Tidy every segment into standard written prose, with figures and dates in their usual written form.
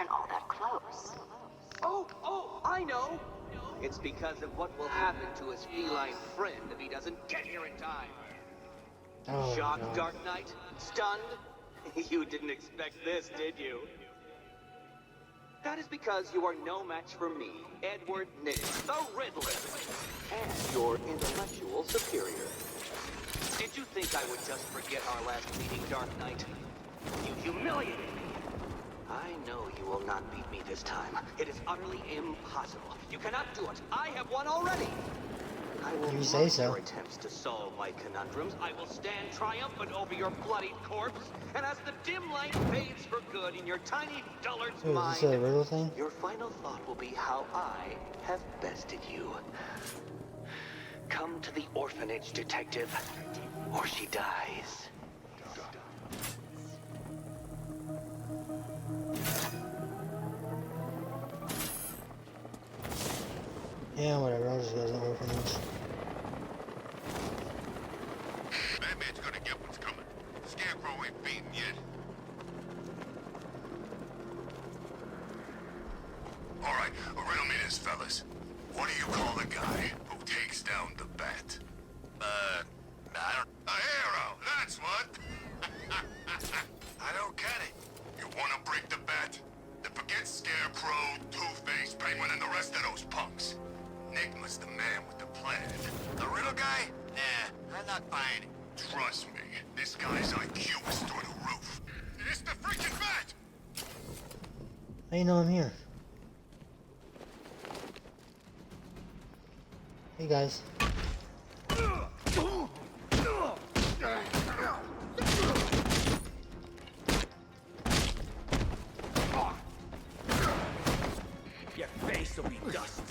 weren't all that close. Oh, I know! It's because of what will happen to his feline friend if he doesn't get here in time. Oh, Shocked, God. Dark Knight? Stunned? You didn't expect this, did you? That is because you are no match for me, Edward Nixon, the Riddler, and your intellectual superior. Did you think I would just forget our last meeting, Dark Knight? You humiliated me. I know you will not beat me this time. It is utterly impossible. You cannot do it. I have won already. I will You say mock so. your attempts to solve my conundrums. I will stand triumphant over your bloodied corpse. And as the dim light fades for good in your tiny dullard's Wait, is mind, this a Riddle thing? your final thought will be how I have bested you. Come to the orphanage, detective, or she dies. Yeah, whatever. I'll just go to the orphanage. Batman's gonna get what's coming. Scarecrow ain't beaten yet. Alright, riddle me this, fellas. What do you call the guy who takes down the bat? I don't... A hero, that's what! I don't get it. You wanna break the bat? Then forget Scarecrow, Two-Face, Penguin, and the rest of those punks. Enigma's the man with the plan. The riddle guy? Nah, I'm not buying it. Trust me, this guy's IQ is through the roof. It's the freaking bat! How do you know I'm here? Hey guys. Your face will be dust.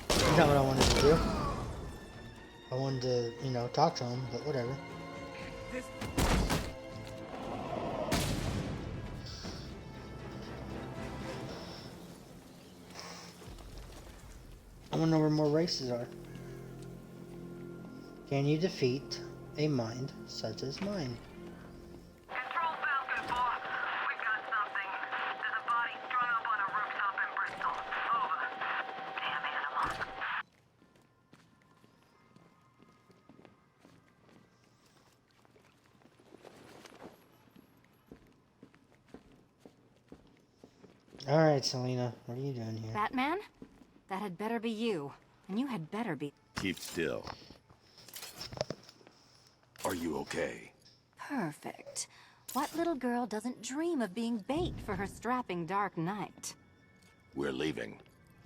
That's not what I wanted to do. I wanted to, you know, talk to him, but whatever. I want to know where more races are. Can you defeat a mind such as mine? Control Falcon, boss. We've got something. There's a body strung up on a rooftop in Bristol. Over. Damn animal. Alright, Selena, what are you doing here? Batman? That had better be you. And you had better be... Keep still. Are you okay? perfect. What little girl doesn't dream of being bait for her strapping Dark Knight? We're leaving.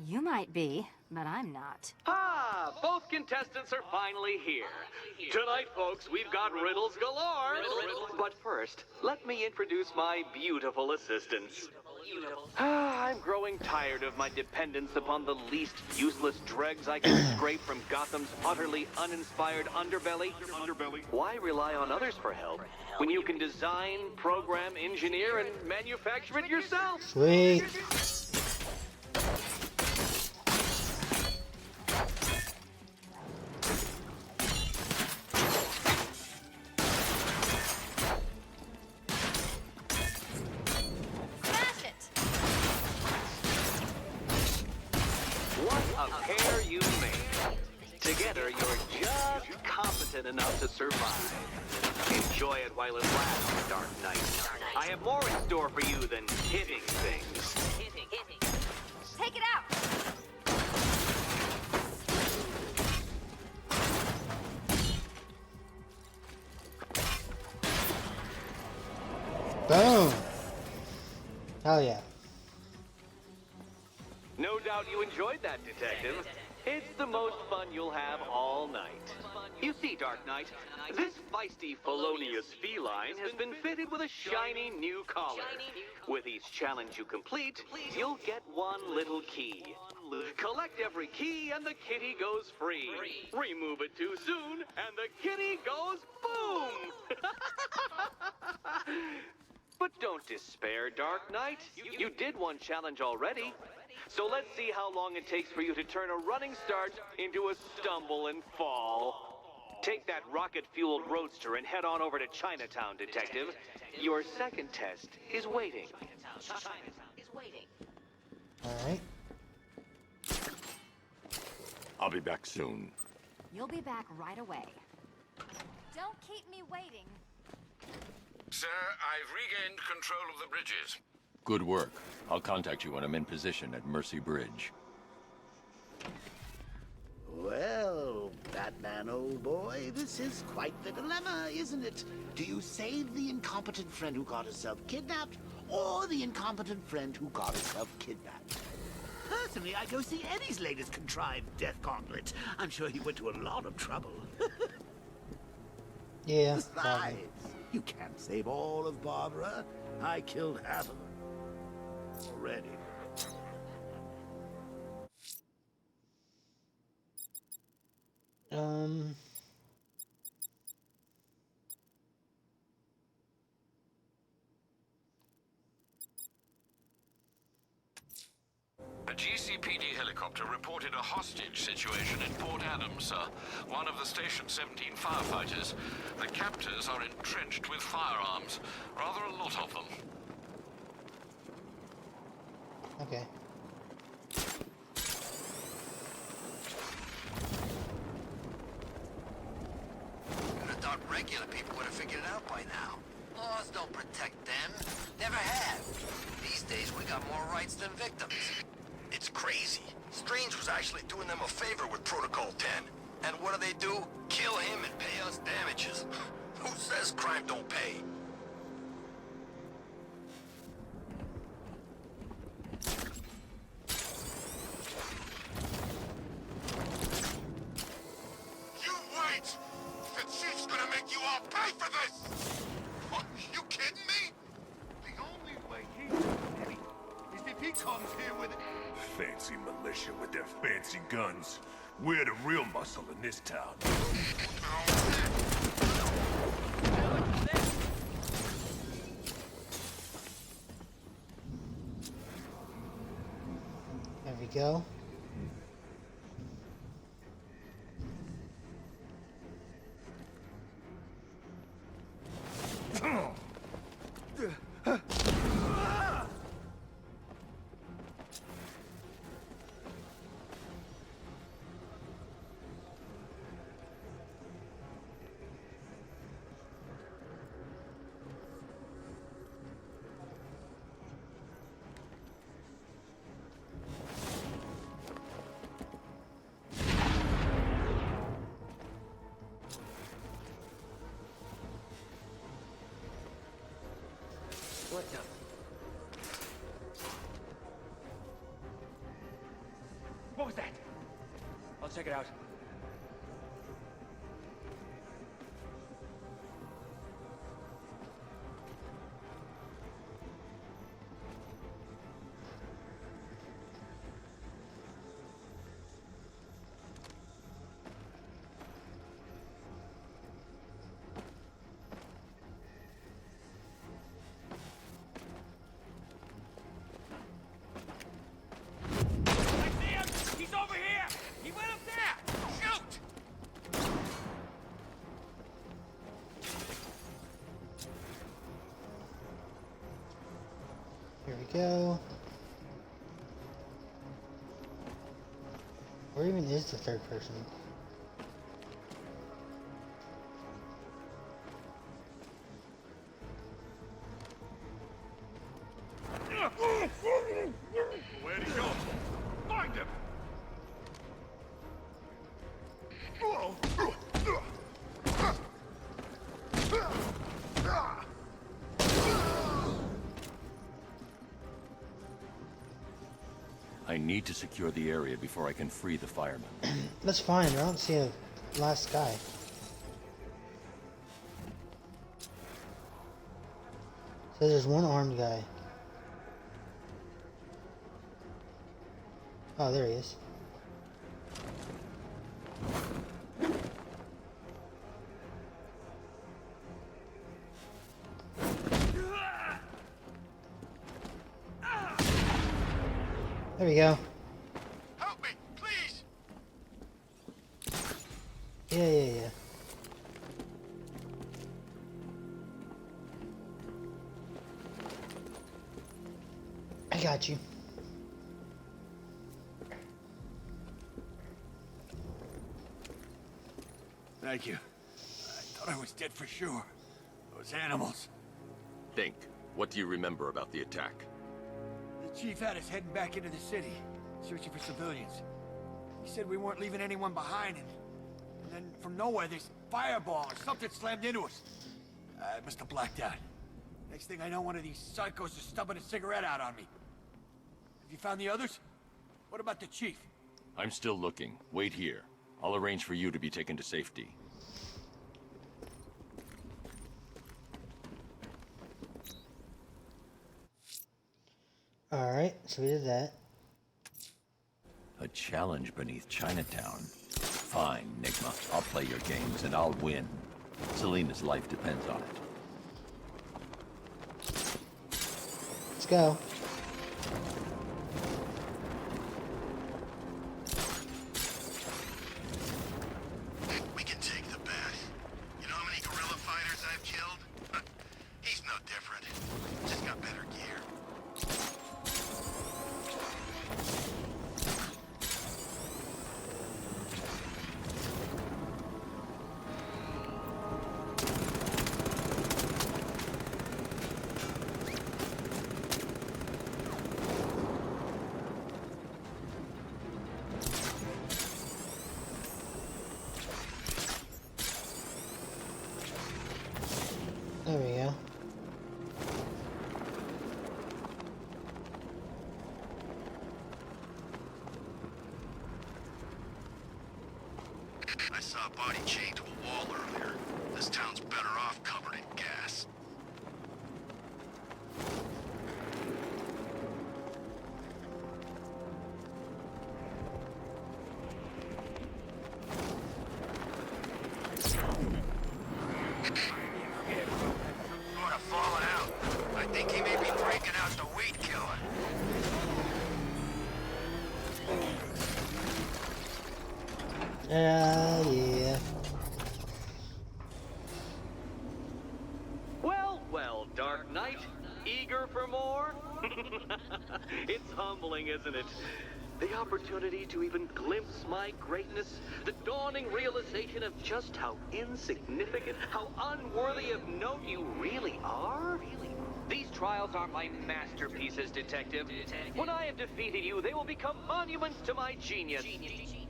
You might be, but I'm not. Ah, both contestants are finally here. Tonight, folks, we've got riddles galore. But first, let me introduce my beautiful assistants. I'm growing tired of my dependence upon the least useless dregs I can scrape from Gotham's utterly uninspired underbelly. Why rely on others for help when you can design, program, engineer, and manufacture it yourself? Sweet. What a pair you made. Together, you're just competent enough to survive. Enjoy it while it lasts, Dark Knight. I have more in store for you than hitting things. Take it out! Boom. Hell yeah. No doubt you enjoyed that, Detective. It's the most fun you'll have all night. You see, Dark Knight, this feisty, felonious feline has been fitted with a shiny new collar. With each challenge you complete, you'll get one little key. Collect every key and the kitty goes free. Remove it too soon and the kitty goes boom! But don't despair, Dark Knight. You did one challenge already. So let's see how long it takes for you to turn a running start into a stumble and fall. Take that rocket-fueled roadster and head on over to Chinatown, Detective. Your second test is waiting. Alright. I'll be back soon. You'll be back right away. Don't keep me waiting. Sir, I've regained control of the bridges. Good work. I'll contact you when I'm in position at Mercy Bridge. Well, Batman, old boy, this is quite the dilemma, isn't it? Do you save the incompetent friend who got herself kidnapped, or the incompetent friend who got herself kidnapped? Personally, I'd go see Eddie's latest contrived death gauntlet. I'm sure he went to a lot of trouble. Yeah, Besides, probably. you can't save all of Barbara. I killed half of her already. A GCPD helicopter reported a hostage situation in Port Adams, sir. One of the Station 17 firefighters. The captors are entrenched with firearms. Rather a lot of them. Okay. I'd have thought regular people would have figured it out by now. Laws don't protect them. Never have. These days, we got more rights than victims. It's crazy. Strange was actually doing them a favor with Protocol 10. And what do? Kill him and pay us damages. Who says crime don't pay? You wait! The chief's gonna make you all pay for this! What, you kidding me? The only way he's gonna pay is if he comes here with it. Fancy militia with their fancy guns. We're the real muscle in this town. There we go. What the? What was that? I'll check it out. He's over here! He went up there! Shoot! Here we go. Where even is the third person? Where'd he go? Find him! I need to secure the area before I can free the firemen. That's fine. I don't see a last guy. So there's one armed guy. Oh, there he is. There we go. Help me, please! Yeah. I got you. Thank you. I thought I was dead for sure. Those animals. Think. What do you remember about the attack? The chief had us heading back into the city, searching for civilians. He said we weren't leaving anyone behind, and then from nowhere, this fireball or something slammed into us. I must have blacked out. Next thing I know, one of these psychos is stubbing a cigarette out on me. Have you found the others? What about the chief? I'm still looking. Wait here. I'll arrange for you to be taken to safety. Alright, so we did that. A challenge beneath Chinatown. Fine, Nigma. I'll play your games and I'll win. Selena's life depends on it. Let's go. We can take the bat. You know how many guerrilla fighters I've killed? He's no different. Just got better gear. There we go. I saw a body chained to a wall earlier. This town's better off covered in gas. Would have fallen out. I think he may be breaking out the weed killer. Yeah. Well, Dark Knight. Eager for more? It's humbling, isn't it? The opportunity to even glimpse my greatness, the dawning realization of just how insignificant, how unworthy of note you really are. These trials are my masterpieces, Detective. When I have defeated you, they will become monuments to my genius,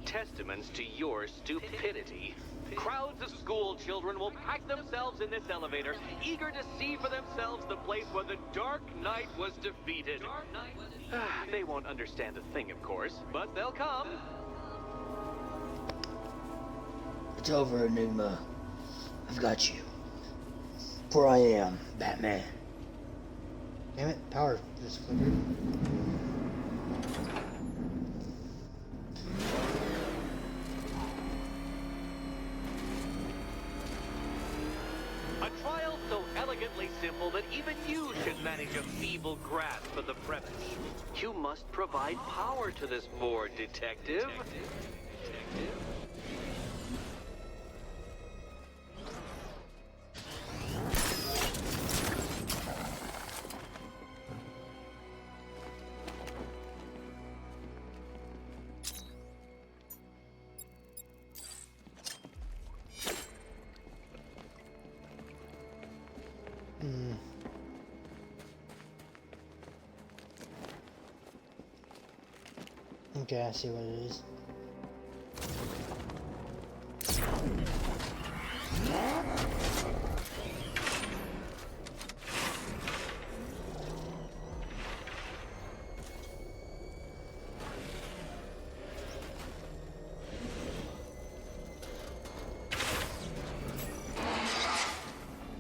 testaments to your stupidity. Crowds of school children will pack themselves in this elevator, eager to see for themselves the place where the Dark Knight was defeated. They won't understand a thing, of course, but they'll come. It's over, Enigma. I've got you. For I am Batman. Damn it, power just flickered. A trial so elegantly simple that even you should manage a feeble grasp of the premise. You must provide power to this board, Detective. Okay, I see what it is.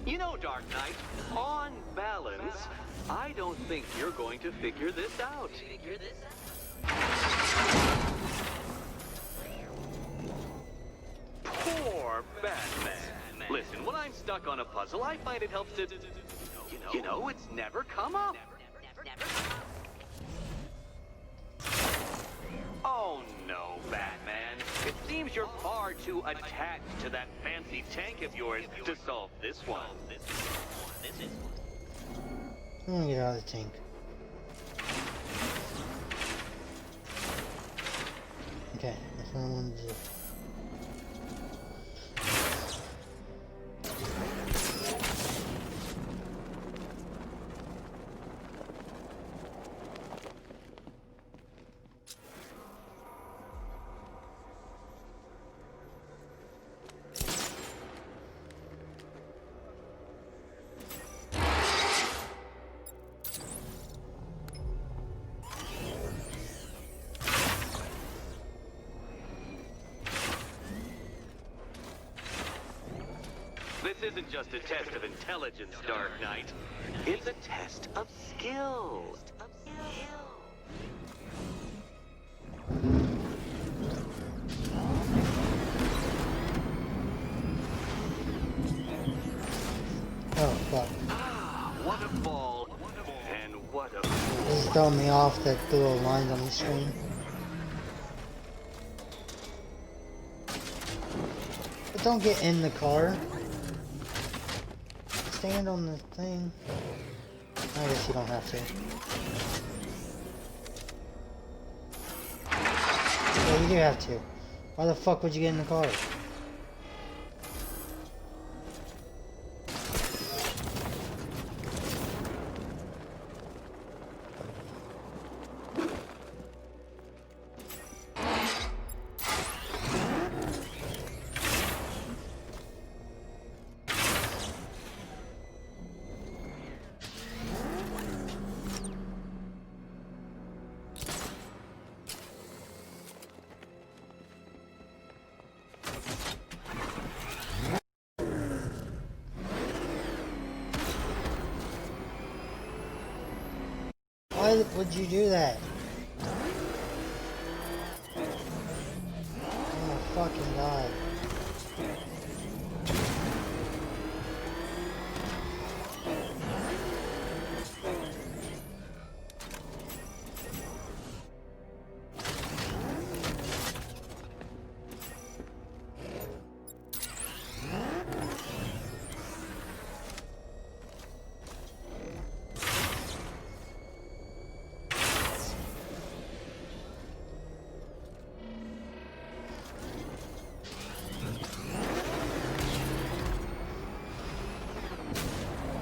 You know, Dark Knight, on balance, I don't think you're going to figure this out. Poor Batman. Listen, when I'm stuck on a puzzle, I find it helps to... You know, it's never come up. you're far too attached to that fancy tank of yours to solve this one. I'm gonna get out of the tank. Okay, that's what I wanted to do. This isn't just a test of intelligence, Dark Knight. It's a test of skill. Oh, fuck. Ah, what a ball. And what a This is throwing me off that the little lines on the screen. But don't get in the car. Stand on the thing. I guess you don't have to. Yeah, you do have to. Why the fuck would you get in the car? Why would you do that? Oh my fucking god.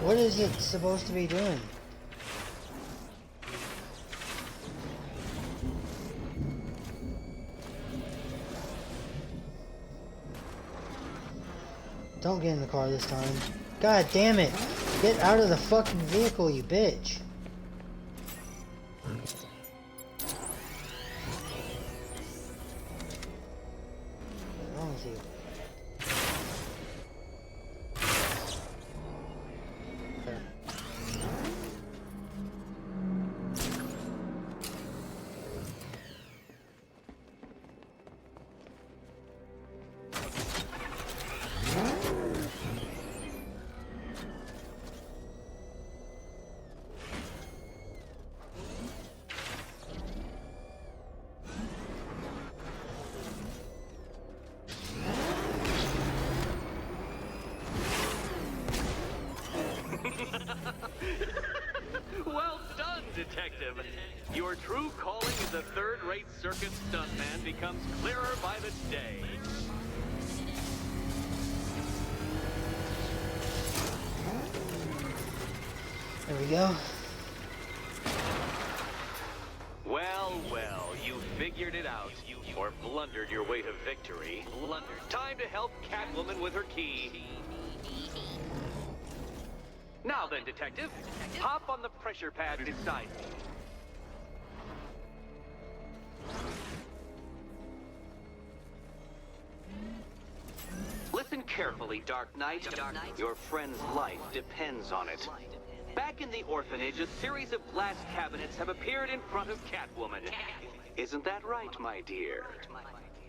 What is it supposed to be doing? Don't get in the car this time. God damn it! Get out of the fucking vehicle, you bitch! What's wrong with you? Well done, Detective. Your true calling as a third-rate circus stuntman becomes clearer by the day. There we go. Well, well, you figured it out. Or blundered your way to victory. Time to help Catwoman with her key. Now then, Detective, hop on the pressure pad beside me. Listen carefully, Dark Knight. Your friend's life depends on it. Back in the orphanage, a series of glass cabinets have appeared in front of Catwoman. Isn't that right, my dear?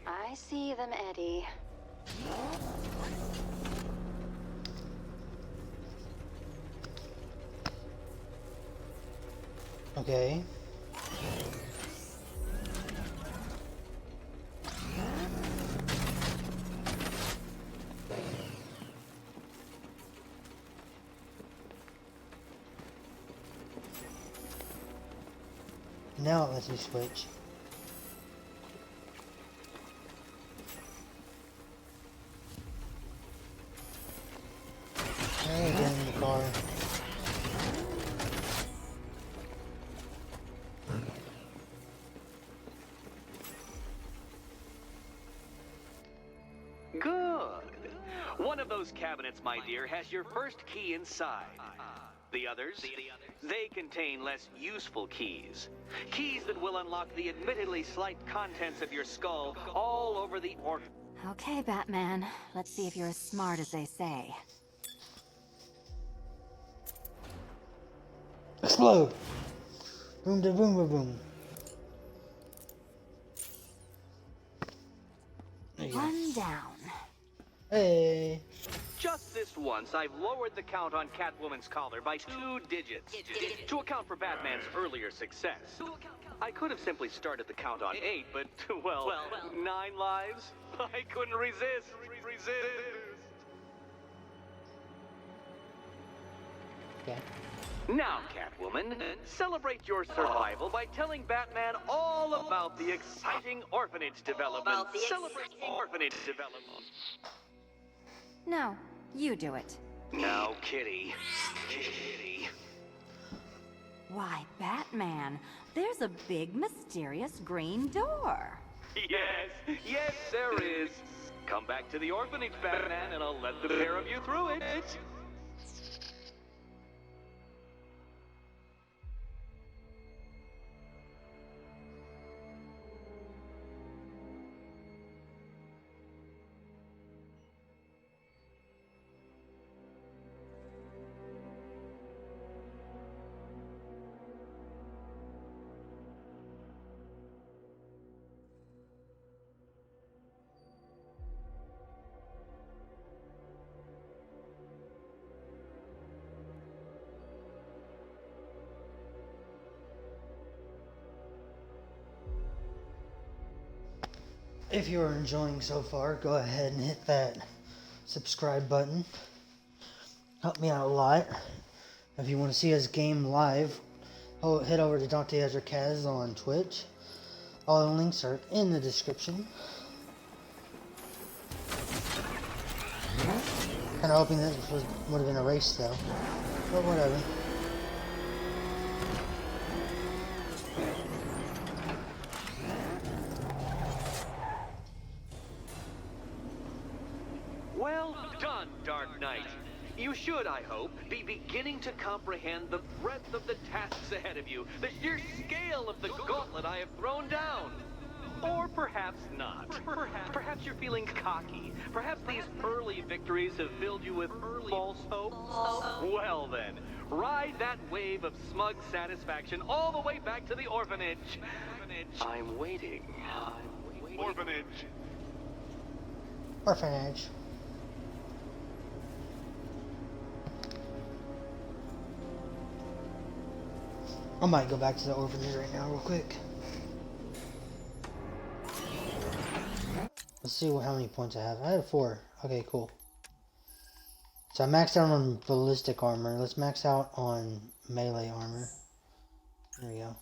I see them, Eddie. Okay. Now it lets me switch. Hey, get in the car. Good. One of those cabinets, my dear, has your first key inside. The others, they contain less useful keys. Keys that will unlock the admittedly slight contents of your skull all over the Okay, Batman. Let's see if you're as smart as they say. Explode! Boom, da boom, boom, boom. There you go. One down. Hey! Just this once, I've lowered the count on Catwoman's collar by 2 digits to account for Batman's earlier success. I could have simply started the count on 8, but, well, 9 lives? I couldn't resist. Okay. Now, Catwoman, celebrate your survival by telling Batman all about the exciting orphanage development. Celebrate orphanage development. No, you do it. Now, Kitty. Why, Batman, there's a big, mysterious green door. Yes, there is. Come back to the orphanage, Batman, and I'll let the pair of you through it. If you are enjoying so far, go ahead and hit that subscribe button. Help me out a lot. If you want to see us game live, head over to Dante Ezra Kaz on Twitch. All the links are in the description. Kind of hoping this would have been a race though, but whatever. Well done, Dark Knight. You should, I hope, be beginning to comprehend the breadth of the tasks ahead of you, the sheer scale of the gauntlet I have thrown down. Or perhaps not. Perhaps you're feeling cocky. Perhaps these early victories have filled you with false hope. Well then, ride that wave of smug satisfaction all the way back to the orphanage. I'm waiting. Orphanage. Orphanage. I might go back to the orphanage right now real quick. Let's see how many points I have. I had 4. Okay, cool. So I maxed out on ballistic armor. Let's max out on melee armor. There we go.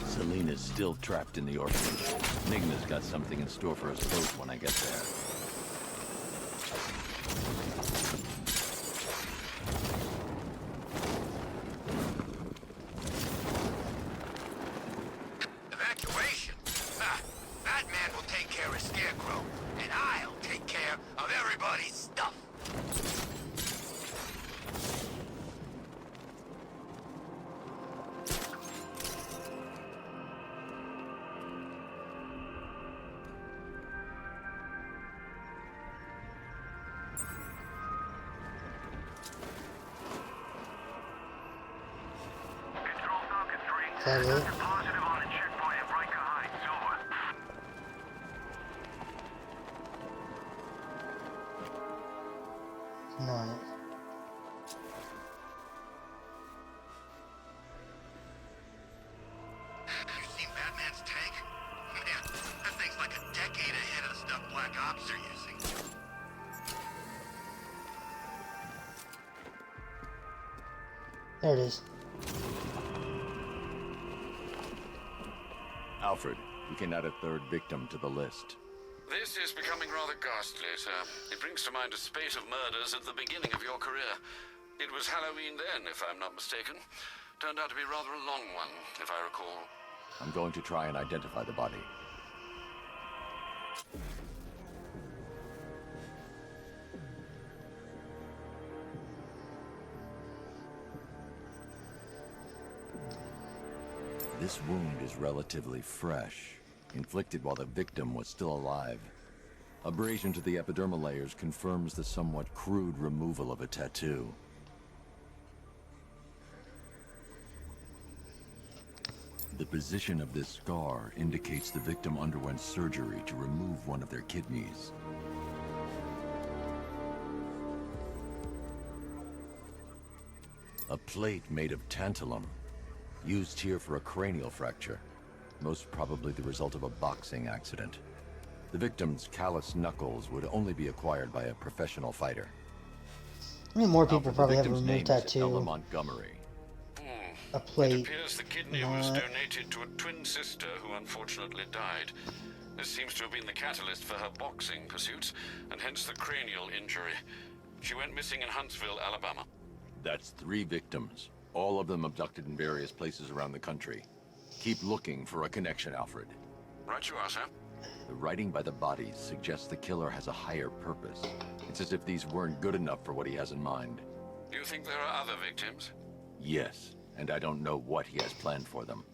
Selina's still trapped in the orphanage. Enigma's got something in store for us both when I get there. Evacuation? Ha! Batman will take care of Scarecrow, and I'll take care of everybody's stuff. Is that it? Positive on the checkpoint at Riker Heights. Over. It's not. You seen Batman's tank? Man, that thing's like a decade ahead of the stuff Black Ops are using. There it is. Alfred, we can add a third victim to the list. This is becoming rather ghastly, sir. It brings to mind a spate of murders at the beginning of your career. It was Halloween then, if I'm not mistaken. Turned out to be rather a long one, if I recall. I'm going to try and identify the body. This wound is relatively fresh, inflicted while the victim was still alive. Abrasion to the epidermal layers confirms the somewhat crude removal of a tattoo. The position of this scar indicates the victim underwent surgery to remove one of their kidneys. A plate made of tantalum, used here for a cranial fracture, most probably the result of a boxing accident. The victim's calloused knuckles would only be acquired by a professional fighter. I mean, more people The probably have a victim's removed name is Ella tattoo. Montgomery. A It plate. appears the kidney was donated to a twin sister who unfortunately died. This seems to have been the catalyst for her boxing pursuits, and hence the cranial injury. She went missing in Huntsville, Alabama. That's 3 victims, all of them abducted in various places around the country. Keep looking for a connection, Alfred. Right you are, sir. The writing by the bodies suggests the killer has a higher purpose. It's as if these weren't good enough for what he has in mind. Do you think there are other victims? Yes, and I don't know what he has planned for them.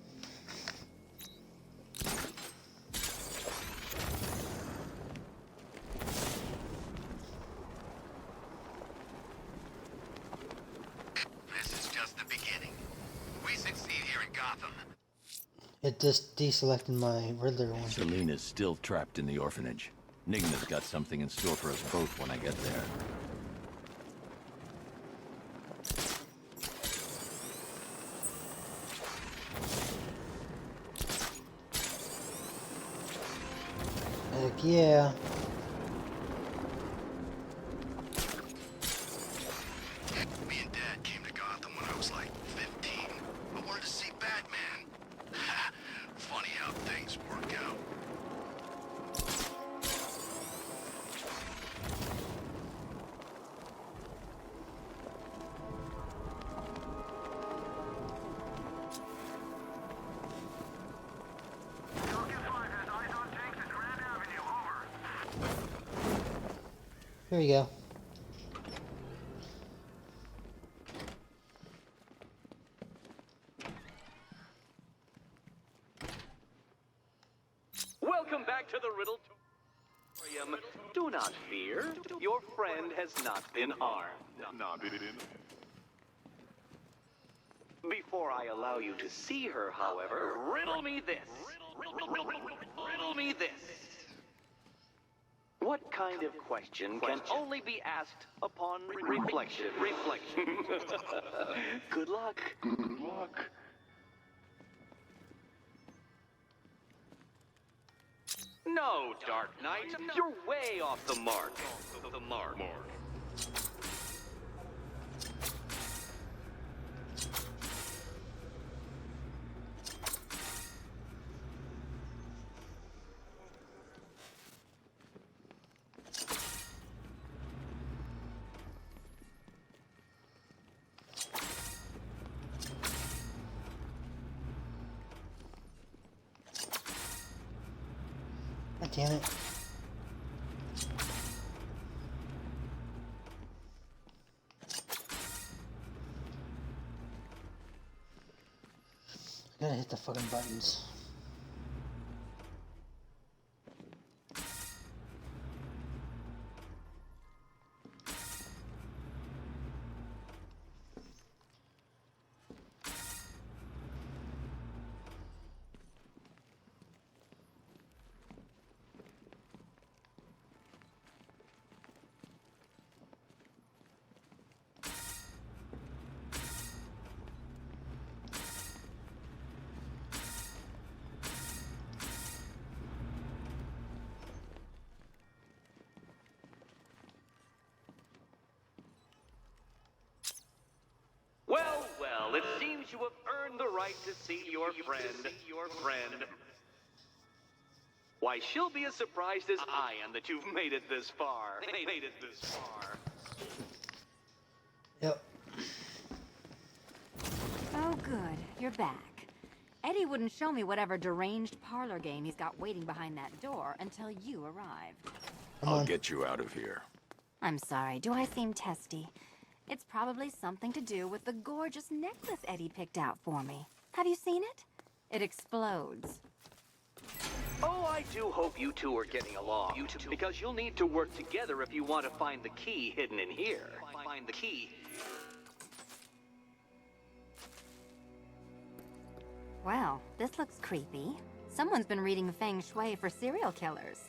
This is just the beginning. We succeed here in Gotham. It just deselected my Riddler one. Selena's still trapped in the orphanage. Nigma's got something in store for us both when I get there. Heck yeah. Me and Dad came to Gotham when I was like 15. I wanted to see Batman. Funny how things work out. Here you go. Welcome back to the Riddle Tutorium. Do not fear. Your friend has not been harmed. Before I allow you to see her, however, riddle me this. Riddle me this. What kind of question can only be asked upon reflection? Good luck. Good luck. No, Dark Knight, you're way off the mark. God damn it. I gotta hit the fucking buttons. because you have earned the right to see your friend. Why, she'll be as surprised as I am that you've made it this far. Yep. Oh, good. You're back. Eddie wouldn't show me whatever deranged parlor game he's got waiting behind that door until you arrived. I'll get you out of here. I'm sorry, do I seem testy? It's probably something to do with the gorgeous necklace Eddie picked out for me. Have you seen it? It explodes. Oh, I do hope you two are getting along. Because you'll need to work together if you want to find the key hidden in here. Find the key. Well, this looks creepy. Someone's been reading Feng Shui for serial killers.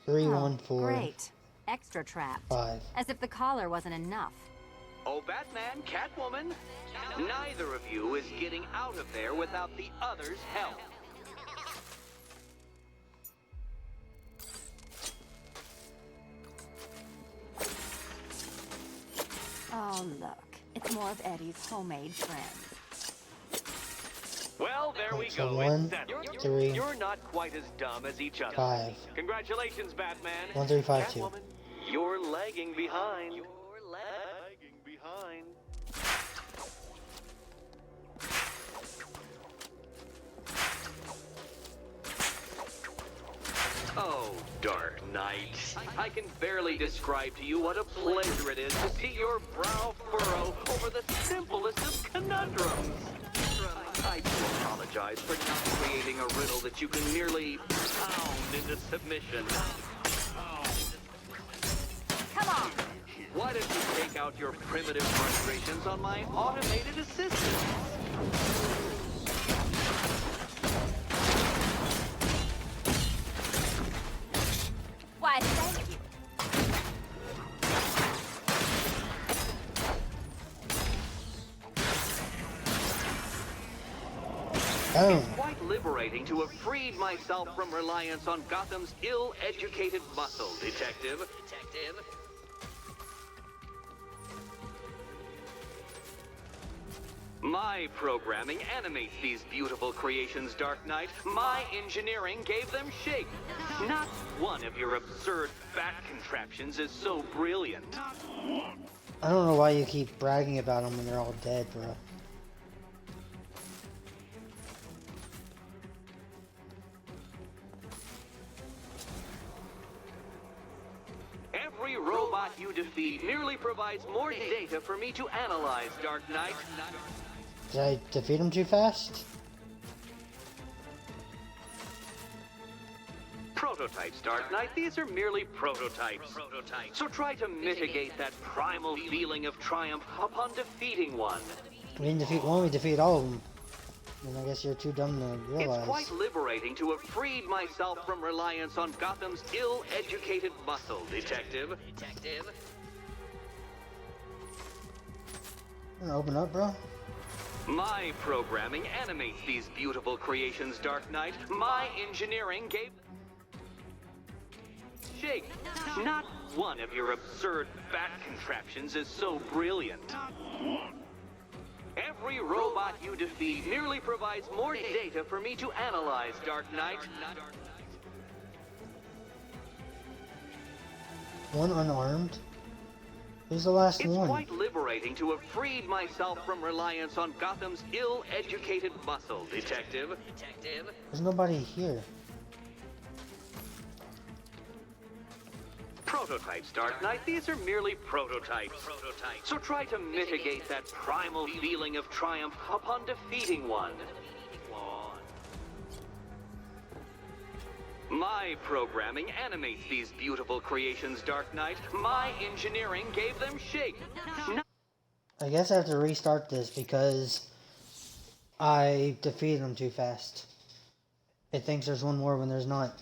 314. Great. Extra trapped. 5. As if the collar wasn't enough. Oh, Batman, Catwoman, neither of you is getting out of there without the other's help. Oh, look. It's more of Eddie's homemade friends. Well, there we So go. 1, 3, You're not quite as dumb as each other. 5. Congratulations, Batman. 1, 3, 5, 2. Catwoman, you're lagging behind. Oh, Dark Knight. I can barely describe to you what a pleasure it is to see your brow furrow over the simplest of conundrums. I do apologize for not creating a riddle that you can merely pound into submission. Come on! Why don't you take out your primitive frustrations on my automated assistant? Why, thank you. Boom. Quite liberating to have freed myself from reliance on Gotham's ill-educated muscle, Detective. My programming animates these beautiful creations, Dark Knight. My engineering gave them shape. Not one of your absurd bat contraptions is so brilliant. I don't know why you keep bragging about them when they're all dead, bro. Every robot you defeat merely provides more data for me to analyze, Dark Knight. Did I defeat him too fast? Prototypes, Dark Knight. These are merely prototypes. So try to mitigate that primal feeling of triumph upon defeating one. We didn't defeat one, we defeated all of them. And I guess you're too dumb to realize. It's quite liberating to have freed myself from reliance on Gotham's ill-educated muscle, Detective. You wanna open up, bro? My programming animates these beautiful creations, Dark Knight. My engineering gave... Shake. Not one of your absurd bat contraptions is so brilliant. Every robot you defeat merely provides more data for me to analyze, Dark Knight. One unarmed? Who's the last It's one? quite liberating to have freed myself from reliance on Gotham's ill-educated muscle, Detective. There's nobody here. Prototypes, Dark Knight. These are merely prototypes. So try to mitigate that primal feeling of triumph upon defeating one. My programming animates these beautiful creations, Dark Knight. My engineering gave them shape. I guess I have to restart this because I defeated him too fast. It thinks there's one more when there's not.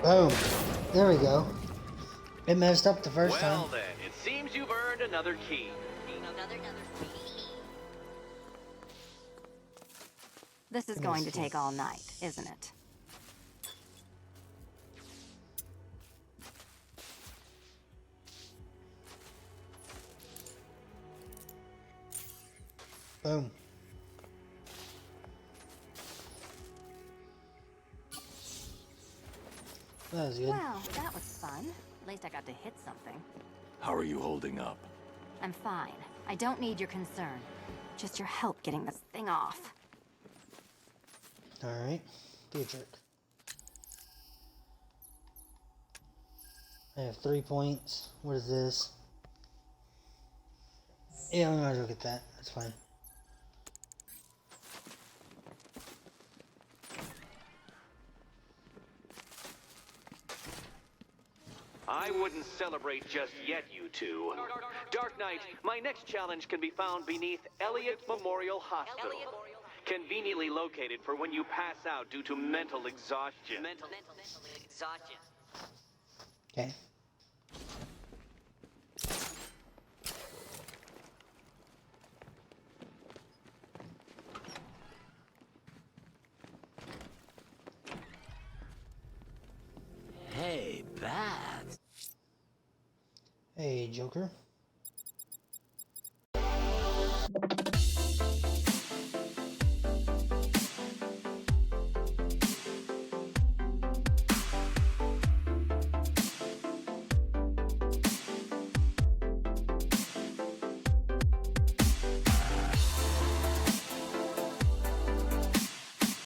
Boom. There we go. It messed up the first time. Well then, it seems you've earned another key. This is going to take all night, isn't it? Boom. That was good. Well, that was fun. At least I got to hit something. How are you holding up? I'm fine. I don't need your concern. Just your help getting this thing off. Alright. Be a jerk. I have 3 points. What is this? Yeah, we might as well get that. That's fine. I wouldn't celebrate just yet, you two. Dark Knight, my next challenge can be found beneath Elliott Memorial Hospital. Conveniently located for when you pass out due to mental exhaustion. Okay. Hey, Bat. Hey, Joker.